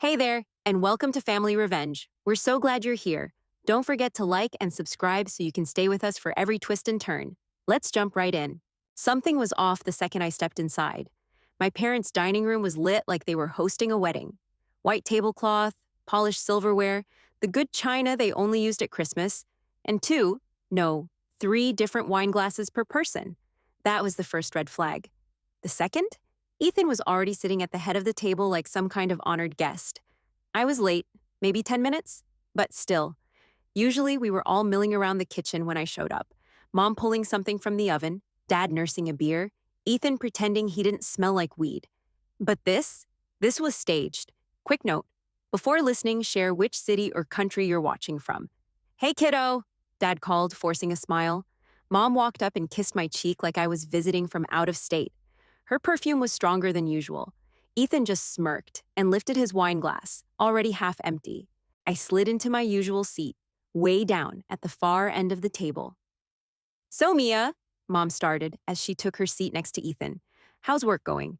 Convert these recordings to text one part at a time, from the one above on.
Hey there, and welcome to Family Revenge. We're so glad you're here. Don't forget to like and subscribe so you can stay with us for every twist and turn. Let's jump right in. Something was off the second I stepped inside. My parents' dining room was lit like they were hosting a wedding. White tablecloth, polished silverware, the good china they only used at Christmas, and no, three different wine glasses per person. That was the first red flag. The second? Ethan was already sitting at the head of the table like some kind of honored guest. I was late, maybe 10 minutes, but still. Usually we were all milling around the kitchen when I showed up. Mom pulling something from the oven, Dad nursing a beer, Ethan pretending he didn't smell like weed. But this was staged. Quick note, before listening, share which city or country you're watching from. Hey kiddo, Dad called, forcing a smile. Mom walked up and kissed my cheek like I was visiting from out of state. Her perfume was stronger than usual. Ethan just smirked and lifted his wine glass, already half empty. I slid into my usual seat, way down at the far end of the table. So, Mia, Mom started as she took her seat next to Ethan. How's work going?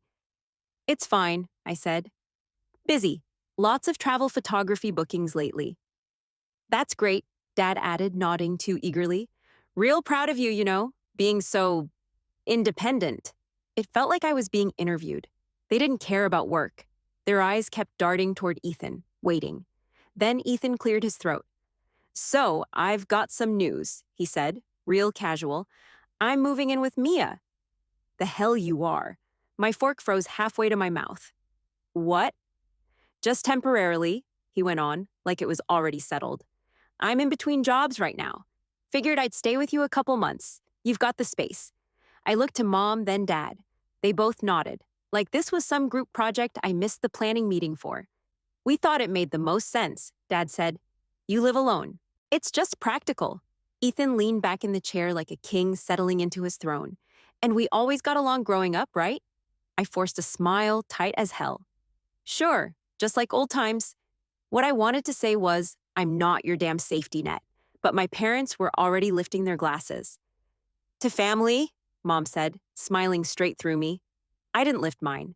It's fine, I said. Busy. Lots of travel photography bookings lately. That's great, Dad added, nodding too eagerly. Real proud of you, being so independent. It felt like I was being interviewed. They didn't care about work. Their eyes kept darting toward Ethan, waiting. Then Ethan cleared his throat. So, I've got some news, he said, real casual. I'm moving in with Mia. The hell you are. My fork froze halfway to my mouth. What? Just temporarily, he went on, like it was already settled. I'm in between jobs right now. Figured I'd stay with you a couple months. You've got the space. I looked to Mom, then Dad. They both nodded, like this was some group project I missed the planning meeting for. We thought it made the most sense, Dad said. You live alone. It's just practical. Ethan leaned back in the chair like a king settling into his throne. And we always got along growing up, right? I forced a smile tight as hell. Sure, just like old times. What I wanted to say was, I'm not your damn safety net. But my parents were already lifting their glasses. To family, Mom said, smiling straight through me. I didn't lift mine.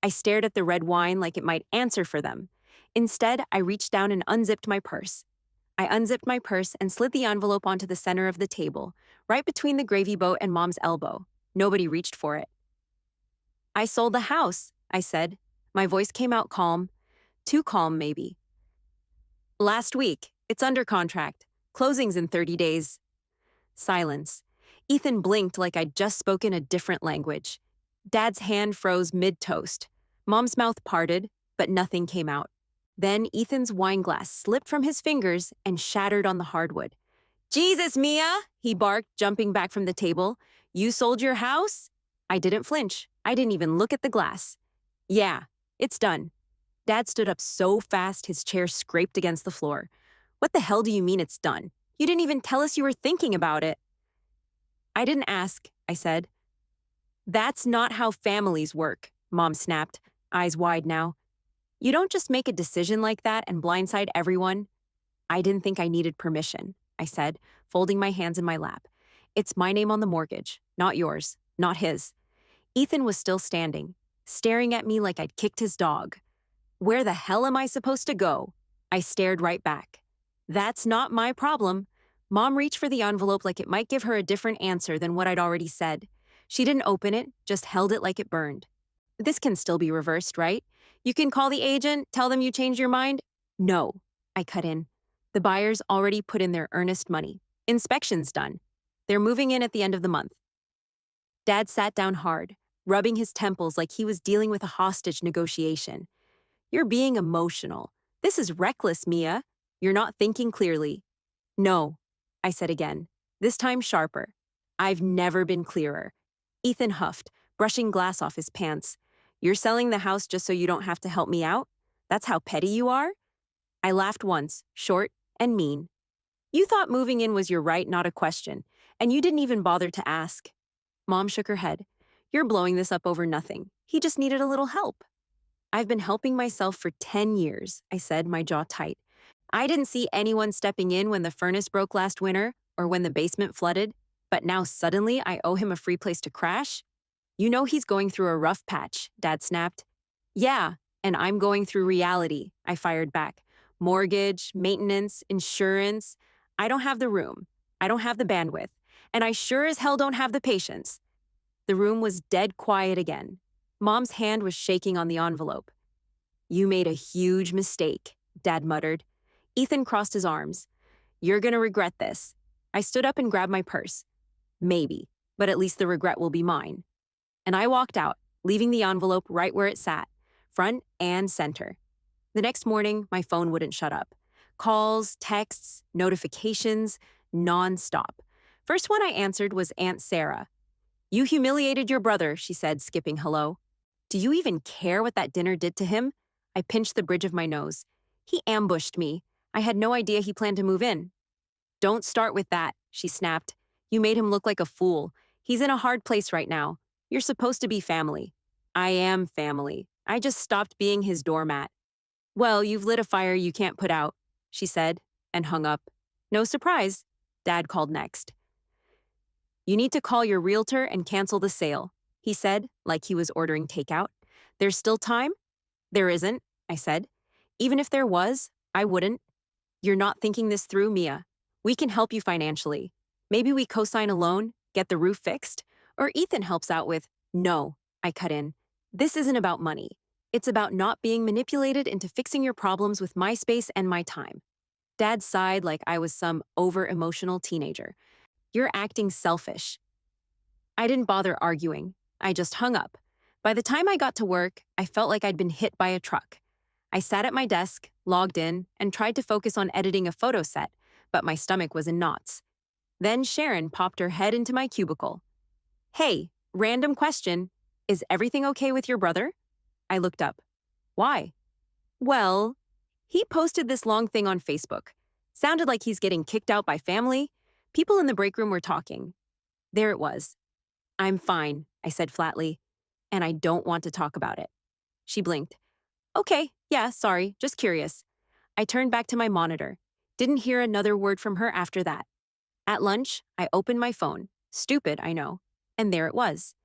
I stared at the red wine like it might answer for them. Instead, I reached down and unzipped my purse. I unzipped my purse and slid the envelope onto the center of the table, right between the gravy boat and Mom's elbow. Nobody reached for it. I sold the house, I said. My voice came out calm. Too calm, maybe. Last week. It's under contract. Closing's in 30 days. Silence. Ethan blinked like I'd just spoken a different language. Dad's hand froze mid-toast. Mom's mouth parted, but nothing came out. Then Ethan's wine glass slipped from his fingers and shattered on the hardwood. Jesus, Mia, he barked, jumping back from the table. You sold your house? I didn't flinch. I didn't even look at the glass. Yeah, it's done. Dad stood up so fast his chair scraped against the floor. What the hell do you mean it's done? You didn't even tell us you were thinking about it. I didn't ask, I said. That's not how families work, Mom snapped, eyes wide now. You don't just make a decision like that and blindside everyone. I didn't think I needed permission, I said, folding my hands in my lap. It's my name on the mortgage, not yours, not his. Ethan was still standing, staring at me like I'd kicked his dog. Where the hell am I supposed to go? I stared right back. That's not my problem. Mom reached for the envelope like it might give her a different answer than what I'd already said. She didn't open it, just held it like it burned. This can still be reversed, right? You can call the agent, tell them you changed your mind. No, I cut in. The buyers already put in their earnest money. Inspection's done. They're moving in at the end of the month. Dad sat down hard, rubbing his temples like he was dealing with a hostage negotiation. You're being emotional. This is reckless, Mia. You're not thinking clearly. No, I said again, this time sharper. I've never been clearer. Ethan huffed, brushing glass off his pants. You're selling the house just so you don't have to help me out? That's how petty you are? I laughed once, short and mean. You thought moving in was your right, not a question, and you didn't even bother to ask. Mom shook her head. You're blowing this up over nothing. He just needed a little help. I've been helping myself for 10 years, I said, my jaw tight. I didn't see anyone stepping in when the furnace broke last winter or when the basement flooded, but now suddenly I owe him a free place to crash? You know he's going through a rough patch, Dad snapped. Yeah, And I'm going through reality, I fired back. Mortgage, maintenance, insurance. I don't have the room. I don't have the bandwidth. And I sure as hell don't have the patience. The room was dead quiet again. Mom's hand was shaking on the envelope. You made a huge mistake, Dad muttered. Ethan crossed his arms. You're gonna regret this. I stood up and grabbed my purse. Maybe, but at least the regret will be mine. And I walked out, leaving the envelope right where it sat, front and center. The next morning, my phone wouldn't shut up. Calls, texts, notifications, non-stop. First one I answered was Aunt Sarah. You humiliated your brother, she said, skipping hello. Do you even care what that dinner did to him? I pinched the bridge of my nose. He ambushed me. I had no idea he planned to move in. Don't start with that, she snapped. You made him look like a fool. He's in a hard place right now. You're supposed to be family. I am family. I just stopped being his doormat. Well, you've lit a fire you can't put out, she said, and hung up. No surprise, Dad called next. You need to call your realtor and cancel the sale, he said, like he was ordering takeout. There's still time? There isn't, I said. Even if there was, I wouldn't. You're not thinking this through, Mia. We can help you financially. Maybe we co-sign a loan, get the roof fixed, or Ethan helps out with, no, I cut in. This isn't about money. It's about not being manipulated into fixing your problems with my space and my time. Dad sighed like I was some over-emotional teenager. You're acting selfish. I didn't bother arguing. I just hung up. By the time I got to work, I felt like I'd been hit by a truck. I sat at my desk, logged in, and tried to focus on editing a photo set, but my stomach was in knots. Then Sharon popped her head into my cubicle. Hey, random question. Is everything okay with your brother? I looked up. Why? Well, he posted this long thing on Facebook. Sounded like he's getting kicked out by family. People in the break room were talking. There it was. I'm fine, I said flatly, and I don't want to talk about it. She blinked. Okay, yeah, sorry, just curious. I turned back to my monitor. Didn't hear another word from her after that. At lunch, I opened my phone. Stupid, I know. And there it was.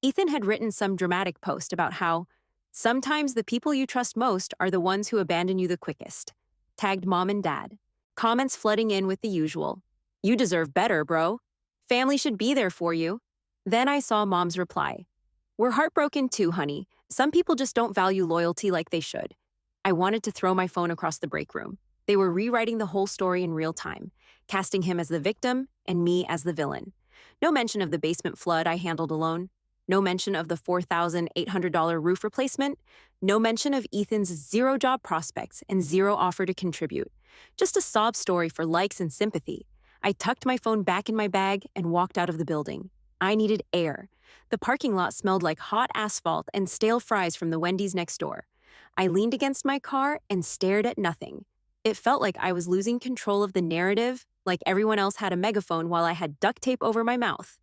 Ethan had written some dramatic post about how sometimes the people you trust most are the ones who abandon you the quickest. Tagged Mom and Dad. Comments flooding in with the usual. You deserve better, bro. Family should be there for you. Then I saw Mom's reply. We're heartbroken too, honey. Some people just don't value loyalty like they should. I wanted to throw my phone across the break room. They were rewriting the whole story in real time, casting him as the victim and me as the villain. No mention of the basement flood I handled alone. No mention of the $4,800 roof replacement. No mention of Ethan's zero job prospects and zero offer to contribute. Just a sob story for likes and sympathy. I tucked my phone back in my bag and walked out of the building. I needed air. The parking lot smelled like hot asphalt and stale fries from the Wendy's next door. I leaned against my car and stared at nothing. It felt like I was losing control of the narrative, like everyone else had a megaphone while I had duct tape over my mouth.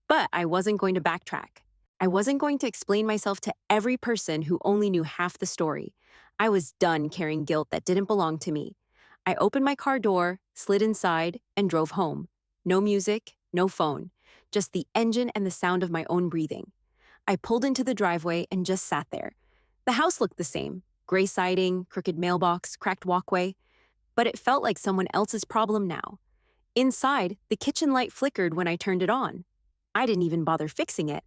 But I wasn't going to backtrack. I wasn't going to explain myself to every person who only knew half the story. I was done carrying guilt that didn't belong to me. I opened my car door, slid inside, and drove home. No music, no phone, just the engine and the sound of my own breathing. I pulled into the driveway and just sat there. The house looked the same, gray siding, crooked mailbox, cracked walkway, but it felt like someone else's problem now. Inside, the kitchen light flickered when I turned it on. I didn't even bother fixing it.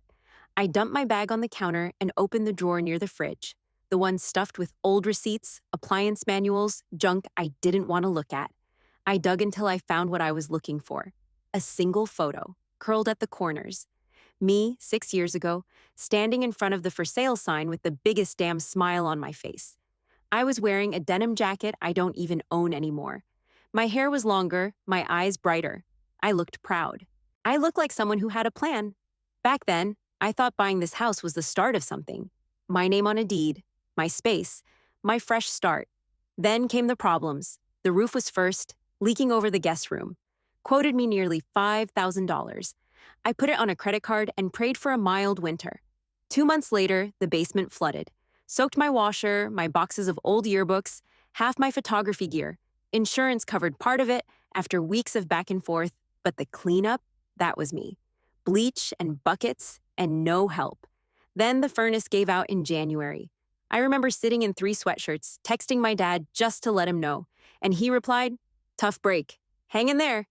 I dumped my bag on the counter and opened the drawer near the fridge, the one stuffed with old receipts, appliance manuals, junk I didn't want to look at. I dug until I found what I was looking for. A single photo, curled at the corners. Me, 6 years ago, standing in front of the for sale sign with the biggest damn smile on my face. I was wearing a denim jacket I don't even own anymore. My hair was longer, my eyes brighter. I looked proud. I looked like someone who had a plan. Back then, I thought buying this house was the start of something. My name on a deed, my space, my fresh start. Then came the problems. The roof was first, leaking over the guest room. Quoted me nearly $5,000. I put it on a credit card and prayed for a mild winter. 2 months later, the basement flooded. Soaked my washer, my boxes of old yearbooks, half my photography gear. Insurance covered part of it after weeks of back and forth, but the cleanup, that was me. Bleach and buckets and no help. Then the furnace gave out in January. I remember sitting in 3 sweatshirts, texting my dad just to let him know. And he replied, "Tough break. Hang in there."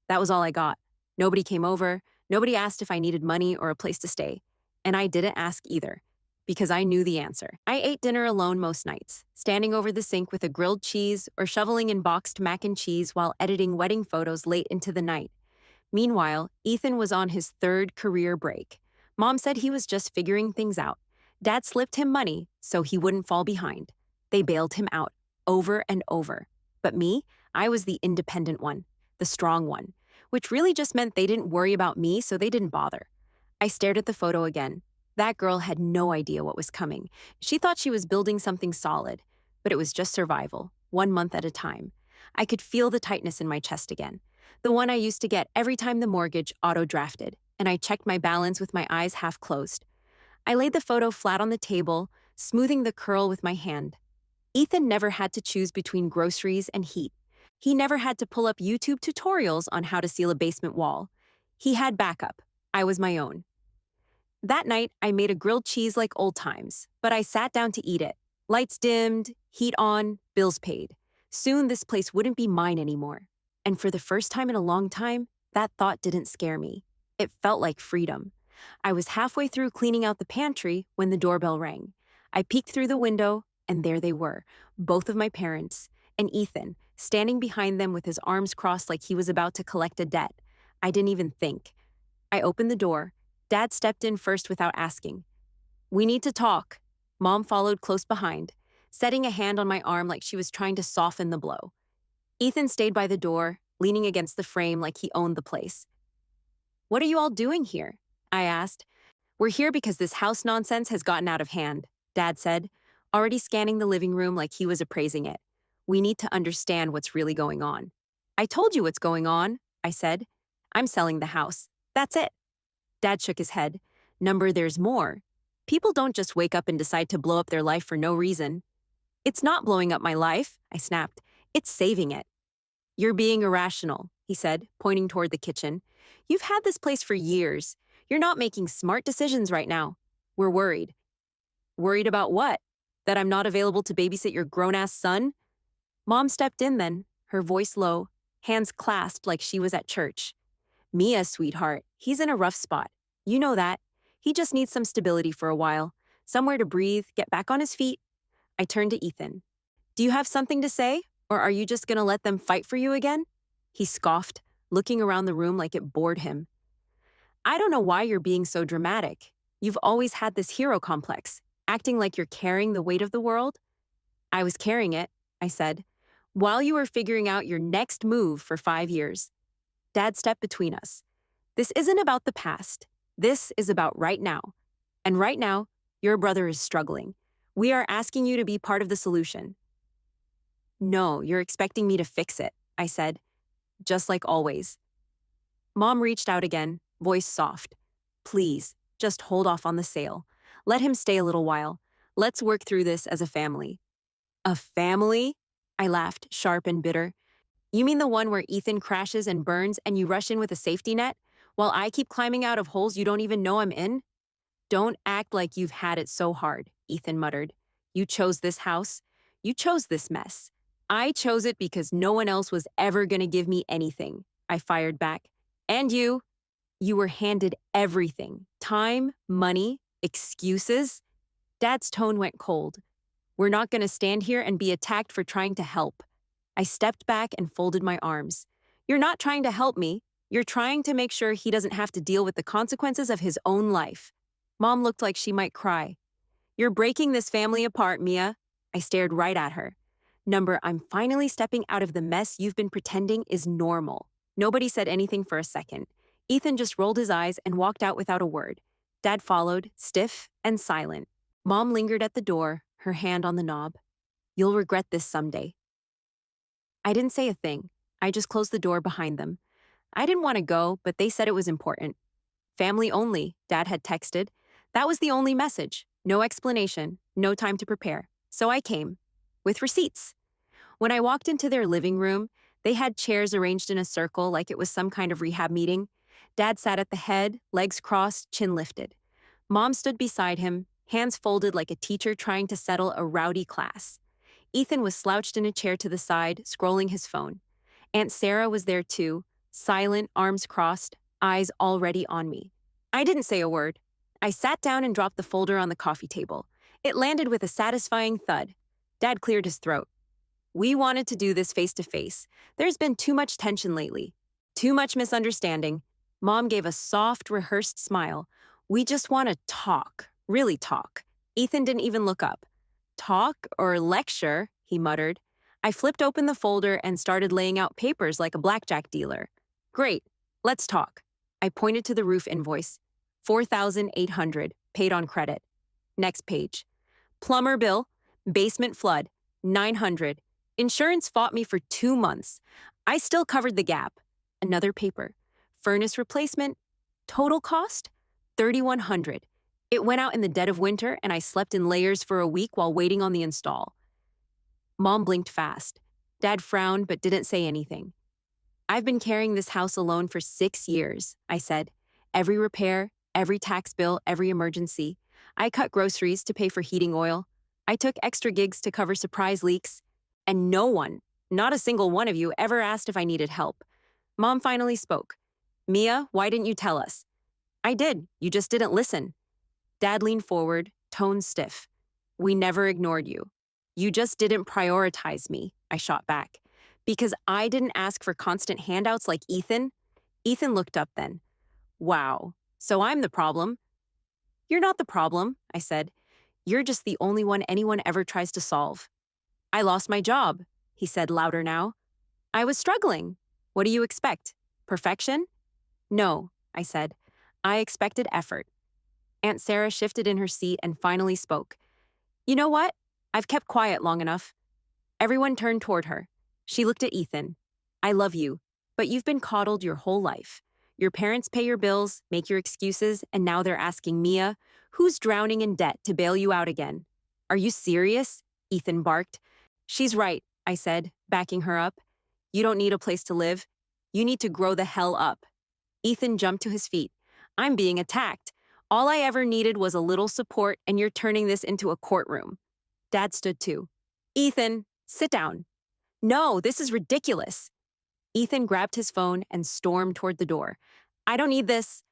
That was all I got. Nobody came over. Nobody asked if I needed money or a place to stay. And I didn't ask either, because I knew the answer. I ate dinner alone most nights, standing over the sink with a grilled cheese or shoveling in boxed mac and cheese while editing wedding photos late into the night. Meanwhile, Ethan was on his 3rd career break. Mom said he was just figuring things out. Dad slipped him money so he wouldn't fall behind. They bailed him out, over and over. But me, I was the independent one, the strong one, which really just meant they didn't worry about me, so they didn't bother. I stared at the photo again. That girl had no idea what was coming. She thought she was building something solid, but it was just survival, 1 month at a time. I could feel the tightness in my chest again, the one I used to get every time the mortgage auto-drafted, and I checked my balance with my eyes half closed. I laid the photo flat on the table, smoothing the curl with my hand. Ethan never had to choose between groceries and heat. He never had to pull up YouTube tutorials on how to seal a basement wall. He had backup. I was my own. That night, I made a grilled cheese like old times, but I sat down to eat it. Lights dimmed, heat on, bills paid. Soon this place wouldn't be mine anymore. And for the first time in a long time, that thought didn't scare me. It felt like freedom. I was halfway through cleaning out the pantry when the doorbell rang. I peeked through the window, and there they were, both of my parents, and Ethan, standing behind them with his arms crossed like he was about to collect a debt. I didn't even think. I opened the door. Dad stepped in first without asking. "We need to talk." Mom followed close behind, setting a hand on my arm like she was trying to soften the blow. Ethan stayed by the door, leaning against the frame like he owned the place. "What are you all doing here?" I asked. "We're here because this house nonsense has gotten out of hand," Dad said, already scanning the living room like he was appraising it. "We need to understand what's really going on." "I told you what's going on," I said. "I'm selling the house. That's it." Dad shook his head. "There's more. People don't just wake up and decide to blow up their life for no reason." "It's not blowing up my life," I snapped. "It's saving it." "You're being irrational," he said, pointing toward the kitchen. "You've had this place for years. You're not making smart decisions right now. We're worried." "Worried about what? That I'm not available to babysit your grown-ass son?" Mom stepped in then, her voice low, hands clasped like she was at church. "Mia, sweetheart, he's in a rough spot. You know that. He just needs some stability for a while, somewhere to breathe, get back on his feet." I turned to Ethan. "Do you have something to say, or are you just gonna let them fight for you again?" He scoffed, looking around the room like it bored him. "I don't know why you're being so dramatic. You've always had this hero complex, acting like you're carrying the weight of the world." "I was carrying it," I said, "while you were figuring out your next move for 5 years. Dad stepped between us. This isn't about the past. This is about right now. And right now, your brother is struggling. We are asking you to be part of the solution." "No, you're expecting me to fix it," I said, just like always. Mom reached out again, voice soft. "Please, just hold off on the sale. Let him stay a little while. Let's work through this as a family." "A family?" I laughed, sharp and bitter. "You mean the one where Ethan crashes and burns and you rush in with a safety net, while I keep climbing out of holes you don't even know I'm in?" "Don't act like you've had it so hard," Ethan muttered. "You chose this house. You chose this mess. I chose it because no one else was ever gonna give me anything," I fired back. "And you? You were handed everything. Time, money, excuses." Dad's tone went cold. "We're not gonna stand here and be attacked for trying to help." I stepped back and folded my arms. "You're not trying to help me. You're trying to make sure he doesn't have to deal with the consequences of his own life." Mom looked like she might cry. "You're breaking this family apart, Mia." I stared right at her. I'm finally stepping out of the mess you've been pretending is normal." Nobody said anything for a second. Ethan just rolled his eyes and walked out without a word. Dad followed, stiff and silent. Mom lingered at the door, her hand on the knob. "You'll regret this someday." I didn't say a thing. I just closed the door behind them. I didn't want to go, but they said it was important. "Family only," Dad had texted. That was the only message. No explanation, no time to prepare. So I came. With receipts. When I walked into their living room, they had chairs arranged in a circle like it was some kind of rehab meeting. Dad sat at the head, legs crossed, chin lifted. Mom stood beside him, hands folded like a teacher trying to settle a rowdy class. Ethan was slouched in a chair to the side, scrolling his phone. Aunt Sarah was there too, silent, arms crossed, eyes already on me. I didn't say a word. I sat down and dropped the folder on the coffee table. It landed with a satisfying thud. Dad cleared his throat. We wanted to do this face to face. There's been too much tension lately. Too much misunderstanding. Mom gave a soft, rehearsed smile. We just want to talk, really talk. Ethan didn't even look up. Talk or lecture, he muttered. I flipped open the folder and started laying out papers like a blackjack dealer. Great, let's talk. I pointed to the roof invoice. 4,800, paid on credit. Next page. Plumber bill, basement flood, 900. Insurance fought me for 2 months. I still covered the gap. Another paper. Furnace replacement, total cost, 3,100. It went out in the dead of winter and I slept in layers for a week while waiting on the install. Mom blinked fast. Dad frowned but didn't say anything. I've been carrying this house alone for 6 years, I said. Every repair, every tax bill, every emergency. I cut groceries to pay for heating oil. I took extra gigs to cover surprise leaks. And no one, not a single one of you, ever asked if I needed help. Mom finally spoke. Mia, why didn't you tell us? I did, you just didn't listen. Dad leaned forward, tone stiff. We never ignored you. You just didn't prioritize me, I shot back. Because I didn't ask for constant handouts like Ethan? Ethan looked up then. Wow, so I'm the problem? You're not the problem, I said. You're just the only one anyone ever tries to solve. I lost my job, he said louder now. I was struggling. What do you expect? Perfection? No, I said. I expected effort. Aunt Sarah shifted in her seat and finally spoke. You know what? I've kept quiet long enough. Everyone turned toward her. She looked at Ethan. I love you, but you've been coddled your whole life. Your parents pay your bills, make your excuses, and now they're asking Mia, who's drowning in debt, to bail you out again. Are you serious? Ethan barked. She's right, I said, backing her up. You don't need a place to live. You need to grow the hell up. Ethan jumped to his feet. I'm being attacked. All I ever needed was a little support, and you're turning this into a courtroom. Dad stood too. Ethan, sit down. No, this is ridiculous. Ethan grabbed his phone and stormed toward the door. I don't need this.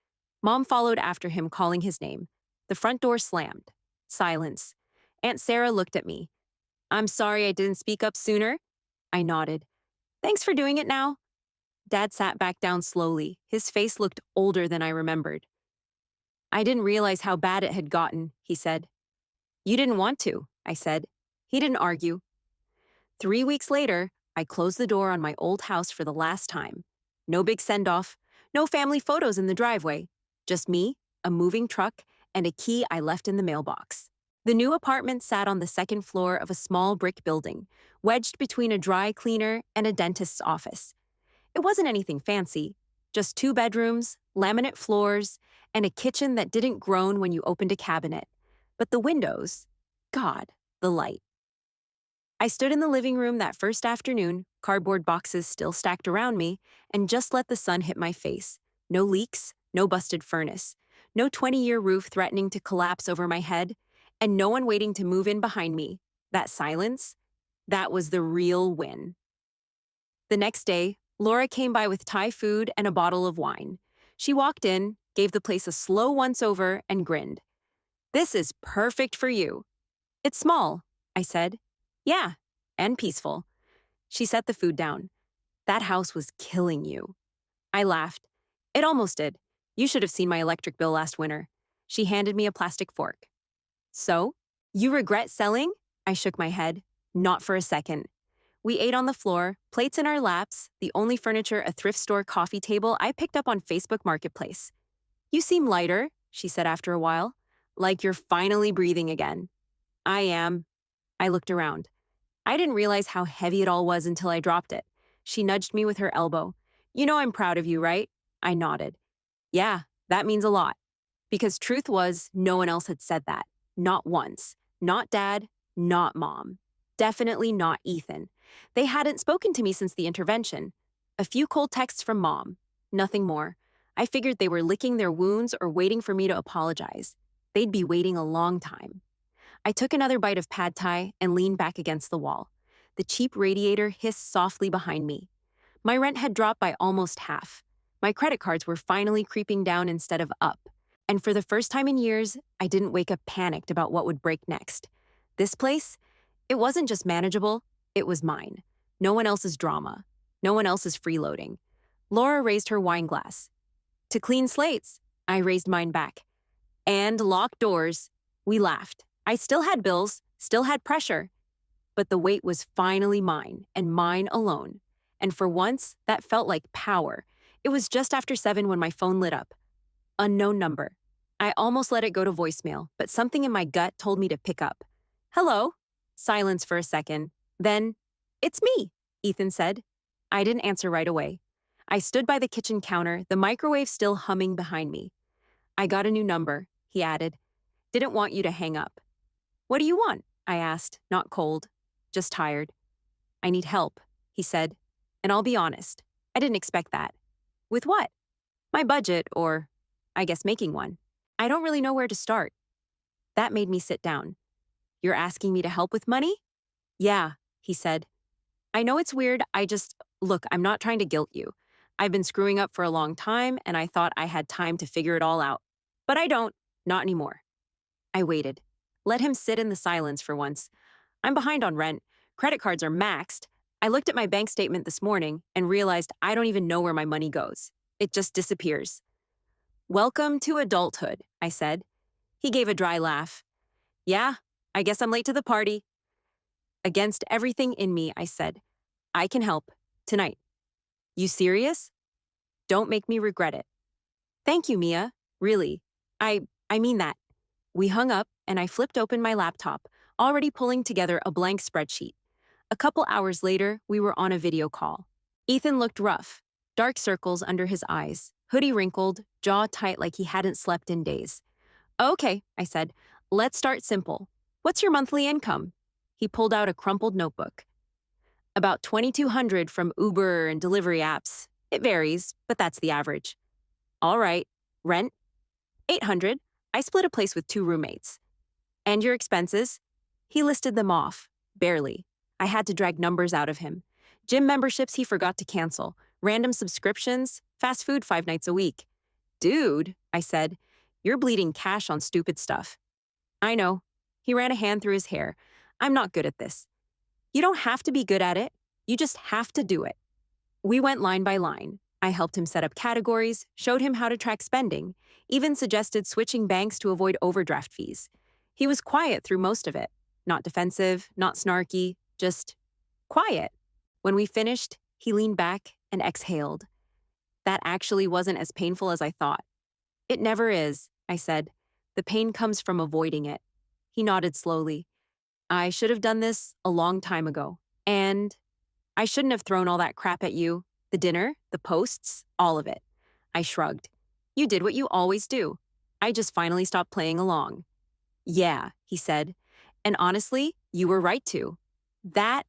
Mom followed after him, calling his name. The front door slammed. Silence. Aunt Sarah looked at me. I'm sorry I didn't speak up sooner. I nodded. Thanks for doing it now. Dad sat back down slowly. His face looked older than I remembered. I didn't realize how bad it had gotten, he said. You didn't want to, I said. He didn't argue. 3 weeks later, I closed the door on my old house for the last time. No big send-off, no family photos in the driveway. Just me, a moving truck, and a key I left in the mailbox. The new apartment sat on the second floor of a small brick building, wedged between a dry cleaner and a dentist's office. It wasn't anything fancy, just 2 bedrooms, laminate floors, and a kitchen that didn't groan when you opened a cabinet. But the windows, God, the light. I stood in the living room that first afternoon, cardboard boxes still stacked around me, and just let the sun hit my face. No leaks, no busted furnace, no 20-year roof threatening to collapse over my head, and no one waiting to move in behind me. That silence, that was the real win. The next day, Laura came by with Thai food and a bottle of wine. She walked in, gave the place a slow once-over, and grinned. This is perfect for you. It's small, I said. Yeah, and peaceful. She set the food down. That house was killing you. I laughed. It almost did. You should have seen my electric bill last winter. She handed me a plastic fork. So, you regret selling? I shook my head. Not for a second. We ate on the floor, plates in our laps, the only furniture a thrift store coffee table I picked up on Facebook Marketplace. You seem lighter, she said after a while. Like you're finally breathing again. I am. I looked around. I didn't realize how heavy it all was until I dropped it. She nudged me with her elbow. You know I'm proud of you, right? I nodded. Yeah, that means a lot. Because truth was, no one else had said that. Not once. Not Dad, not Mom. Definitely not Ethan. They hadn't spoken to me since the intervention. A few cold texts from Mom. Nothing more. I figured they were licking their wounds or waiting for me to apologize. They'd be waiting a long time. I took another bite of pad thai and leaned back against the wall. The cheap radiator hissed softly behind me. My rent had dropped by almost half. My credit cards were finally creeping down instead of up. And for the first time in years, I didn't wake up panicked about what would break next. This place, it wasn't just manageable, it was mine. No one else's drama. No one else's freeloading. Laura raised her wine glass. To clean slates, I raised mine back. And locked doors. We laughed. I still had bills, still had pressure. But the weight was finally mine, and mine alone. And for once, that felt like power. It was just after 7 when my phone lit up. Unknown number. I almost let it go to voicemail, but something in my gut told me to pick up. Hello? Silence for a second. Then, it's me, Ethan said. I didn't answer right away. I stood by the kitchen counter, the microwave still humming behind me. I got a new number, he added. Didn't want you to hang up. What do you want? I asked, not cold, just tired. I need help, he said. And I'll be honest, I didn't expect that. With what? My budget, or I guess making one. I don't really know where to start. That made me sit down. You're asking me to help with money? Yeah, he said. I know it's weird, look, I'm not trying to guilt you. I've been screwing up for a long time, and I thought I had time to figure it all out. But I don't, not anymore. I waited. Let him sit in the silence for once. I'm behind on rent. Credit cards are maxed. I looked at my bank statement this morning and realized I don't even know where my money goes. It just disappears. Welcome to adulthood, I said. He gave a dry laugh. Yeah, I guess I'm late to the party. Against everything in me, I said, I can help. Tonight. You serious? Don't make me regret it. Thank you, Mia. Really. I mean that. We hung up, and I flipped open my laptop, already pulling together a blank spreadsheet. A couple hours later, we were on a video call. Ethan looked rough, dark circles under his eyes, hoodie wrinkled, jaw tight like he hadn't slept in days. Okay, I said. Let's start simple. What's your monthly income? He pulled out a crumpled notebook. About $2,200 from Uber and delivery apps. It varies, but that's the average. All right. Rent? $800. I split a place with 2 roommates. And your expenses? He listed them off, barely. I had to drag numbers out of him. Gym memberships he forgot to cancel, random subscriptions, fast food 5 nights a week. Dude, I said, you're bleeding cash on stupid stuff. I know. He ran a hand through his hair. I'm not good at this. You don't have to be good at it. You just have to do it. We went line by line. I helped him set up categories, showed him how to track spending, even suggested switching banks to avoid overdraft fees. He was quiet through most of it. Not defensive, not snarky, just quiet. When we finished, he leaned back and exhaled. That actually wasn't as painful as I thought. It never is, I said. The pain comes from avoiding it. He nodded slowly. I should have done this a long time ago. And I shouldn't have thrown all that crap at you. The dinner, the posts, all of it. I shrugged. You did what you always do. I just finally stopped playing along. Yeah, he said. And honestly, you were right to. That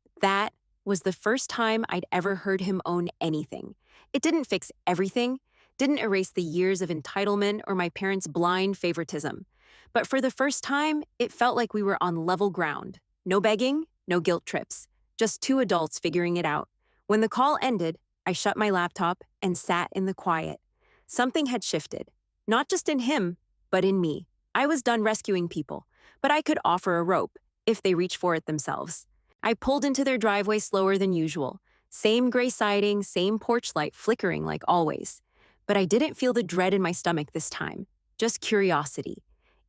was the first time I'd ever heard him own anything. It didn't fix everything, didn't erase the years of entitlement or my parents' blind favoritism. But for the first time, it felt like we were on level ground. No begging, no guilt trips. Just 2 adults figuring it out. When the call ended, I shut my laptop and sat in the quiet. Something had shifted. Not just in him, but in me. I was done rescuing people, but I could offer a rope if they reach for it themselves. I pulled into their driveway slower than usual. Same gray siding, same porch light flickering like always. But I didn't feel the dread in my stomach this time, just curiosity.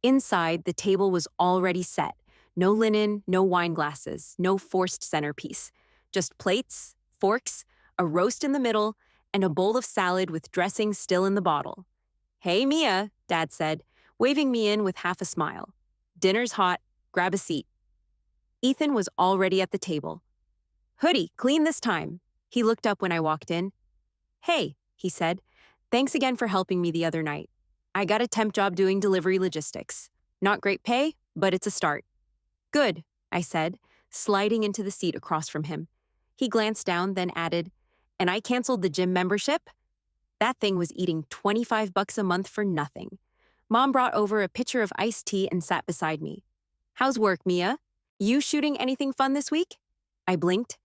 Inside, the table was already set. No linen, no wine glasses, no forced centerpiece. Just plates, forks, a roast in the middle, and a bowl of salad with dressing still in the bottle. Hey, Mia, Dad said, waving me in with half a smile. Dinner's hot, grab a seat. Ethan was already at the table. Hoodie, clean this time. He looked up when I walked in. Hey, he said, thanks again for helping me the other night. I got a temp job doing delivery logistics. Not great pay, but it's a start. Good, I said, sliding into the seat across from him. He glanced down, then added, and I canceled the gym membership? That thing was eating $25 a month for nothing. Mom brought over a pitcher of iced tea and sat beside me. How's work, Mia? You shooting anything fun this week? I blinked.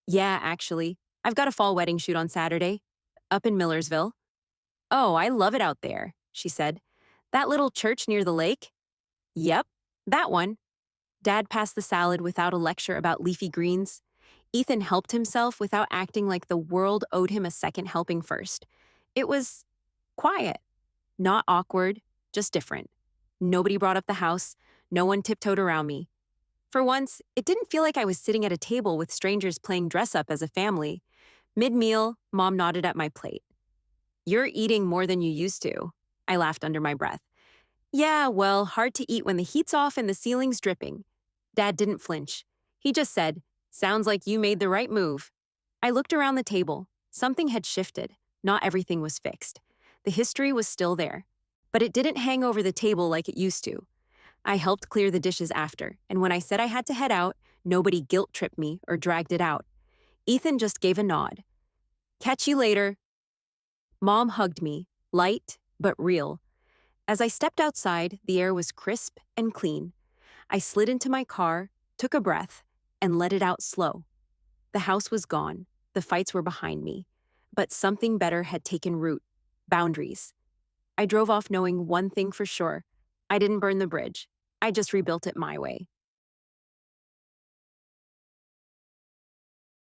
Yeah, actually. I've got a fall wedding shoot on Saturday, up in Millersville. Oh, I love it out there, she said. That little church near the lake? Yep, that one. Dad passed the salad without a lecture about leafy greens. Ethan helped himself without acting like the world owed him a second helping first. It was quiet, not awkward, just different. Nobody brought up the house. No one tiptoed around me. For once, it didn't feel like I was sitting at a table with strangers playing dress up as a family. Mid-meal, Mom nodded at my plate. You're eating more than you used to. I laughed under my breath. Yeah, well, hard to eat when the heat's off and the ceiling's dripping. Dad didn't flinch. He just said, sounds like you made the right move. I looked around the table. Something had shifted. Not everything was fixed. The history was still there. But it didn't hang over the table like it used to. I helped clear the dishes after, and when I said I had to head out, nobody guilt-tripped me or dragged it out. Ethan just gave a nod. Catch you later. Mom hugged me, light but real. As I stepped outside, the air was crisp and clean. I slid into my car, took a breath, and let it out slow. The house was gone. The fights were behind me. But something better had taken root. Boundaries. I drove off knowing one thing for sure. I didn't burn the bridge. I just rebuilt it my way.